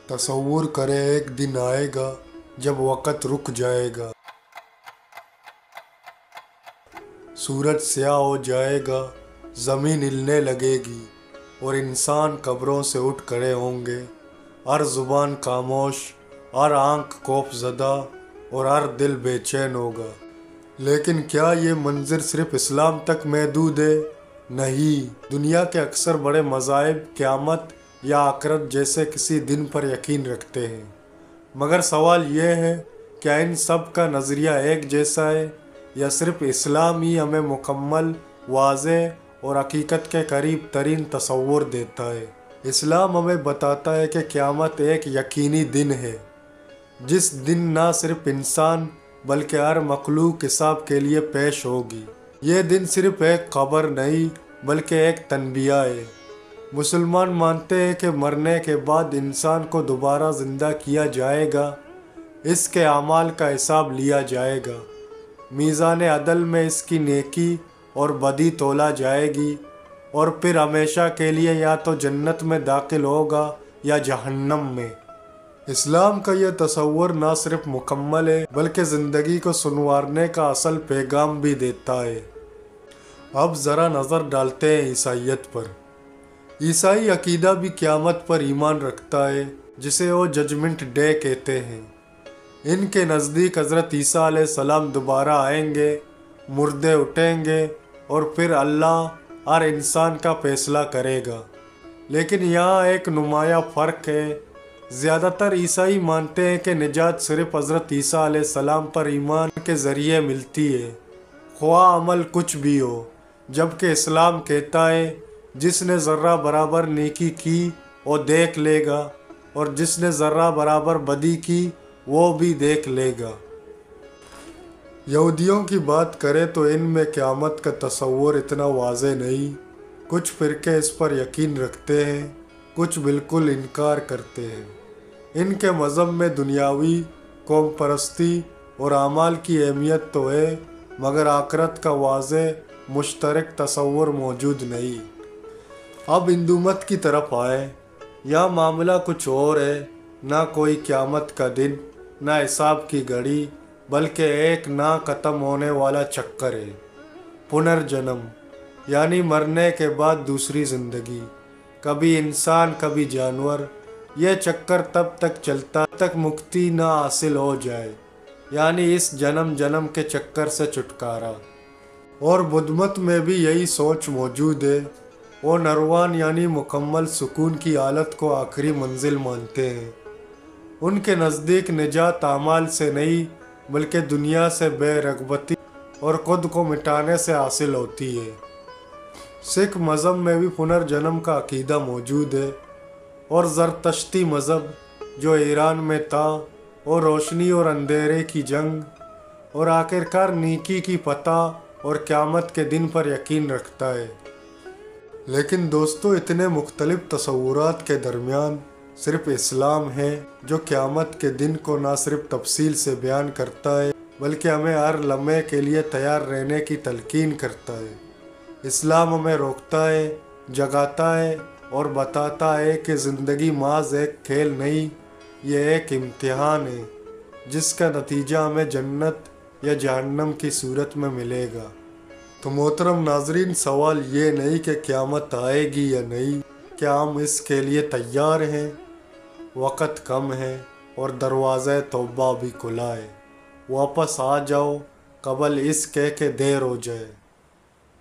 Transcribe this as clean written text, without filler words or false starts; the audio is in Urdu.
تصور کرے ایک دن آئے گا جب وقت رک جائے گا، سورج سیاہ ہو جائے گا، زمین ہلنے لگے گی اور انسان قبروں سے اٹھ کھڑے ہوں گے، ہر زبان خاموش، ہر آنکھ خوف زدہ اور ہر دل بے چین ہوگا۔ لیکن کیا یہ منظر صرف اسلام تک محدود ہے؟ نہیں، دنیا کے اکثر بڑے مذاہب قیامت یا آخرت جیسے کسی دن پر یقین رکھتے ہیں، مگر سوال یہ ہے، کیا ان سب کا نظریہ ایک جیسا ہے یا صرف اسلام ہی ہمیں مکمل، واضح اور حقیقت کے قریب ترین تصور دیتا ہے؟ اسلام ہمیں بتاتا ہے کہ قیامت ایک یقینی دن ہے، جس دن نہ صرف انسان بلکہ ہر مخلوق حساب کے لیے پیش ہوگی۔ یہ دن صرف ایک خبر نہیں بلکہ ایک تنبیہ ہے۔ مسلمان مانتے ہیں کہ مرنے کے بعد انسان کو دوبارہ زندہ کیا جائے گا، اس کے اعمال کا حساب لیا جائے گا، میزان عدل میں اس کی نیکی اور بدی تولا جائے گی، اور پھر ہمیشہ کے لیے یا تو جنت میں داخل ہوگا یا جہنم میں۔ اسلام کا یہ تصور نہ صرف مکمل ہے بلکہ زندگی کو سنوارنے کا اصل پیغام بھی دیتا ہے۔ اب ذرا نظر ڈالتے ہیں عیسائیت پر۔ عیسائی عقیدہ بھی قیامت پر ایمان رکھتا ہے، جسے وہ ججمنٹ ڈے کہتے ہیں۔ ان کے نزدیک حضرت عیسیٰ علیہ السلام دوبارہ آئیں گے، مردے اٹھیں گے اور پھر اللہ ہر انسان کا فیصلہ کرے گا۔ لیکن یہاں ایک نمایاں فرق ہے۔ زیادہ تر عیسائی مانتے ہیں کہ نجات صرف حضرت عیسیٰ علیہ السلام پر ایمان کے ذریعے ملتی ہے، خواہ عمل کچھ بھی ہو، جبکہ اسلام کہتا ہے جس نے ذرہ برابر نیکی کی وہ دیکھ لے گا، اور جس نے ذرہ برابر بدی کی وہ بھی دیکھ لے گا۔ یہودیوں کی بات کریں تو ان میں قیامت کا تصور اتنا واضح نہیں۔ کچھ فرقے اس پر یقین رکھتے ہیں، کچھ بالکل انکار کرتے ہیں۔ ان کے مذہب میں دنیاوی قوم پرستی اور اعمال کی اہمیت تو ہے، مگر آخرت کا واضح مشترک تصور موجود نہیں۔ اب ہندو مت کی طرف آئے۔ یہاں معاملہ کچھ اور ہے، نہ کوئی قیامت کا دن، نہ حساب کی گھڑی، بلکہ ایک نہ ختم ہونے والا چکر ہے۔ پنرجنم، یعنی مرنے کے بعد دوسری زندگی، کبھی انسان کبھی جانور۔ یہ چکر تب تک چلتا تک مکتی نہ حاصل ہو جائے، یعنی اس جنم کے چکر سے چھٹکارا۔ اور بدھ مت میں بھی یہی سوچ موجود ہے۔ وہ نروان یعنی مکمل سکون کی حالت کو آخری منزل مانتے ہیں۔ ان کے نزدیک نجات اعمال سے نہیں بلکہ دنیا سے بے رغبتی اور خود کو مٹانے سے حاصل ہوتی ہے۔ سکھ مذہب میں بھی پنرجنم کا عقیدہ موجود ہے، اور زرتشتی مذہب جو ایران میں تھا، اور روشنی اور اندھیرے کی جنگ، اور آخرکار نیکی کی فتح اور قیامت کے دن پر یقین رکھتا ہے۔ لیکن دوستو، اتنے مختلف تصورات کے درمیان صرف اسلام ہے جو قیامت کے دن کو نہ صرف تفصیل سے بیان کرتا ہے بلکہ ہمیں ہر لمحے کے لیے تیار رہنے کی تلقین کرتا ہے۔ اسلام ہمیں روکتا ہے، جگاتا ہے اور بتاتا ہے کہ زندگی محض ایک کھیل نہیں، یہ ایک امتحان ہے جس کا نتیجہ ہمیں جنت یا جہنم کی صورت میں ملے گا۔ تو محترم ناظرین، سوال یہ نہیں کہ قیامت آئے گی یا نہیں، کیا ہم اس کے لیے تیار ہیں؟ وقت کم ہے اور دروازہ توبہ بھی کھلا ہے، واپس آ جاؤ قبل اس کے دیر ہو جائے۔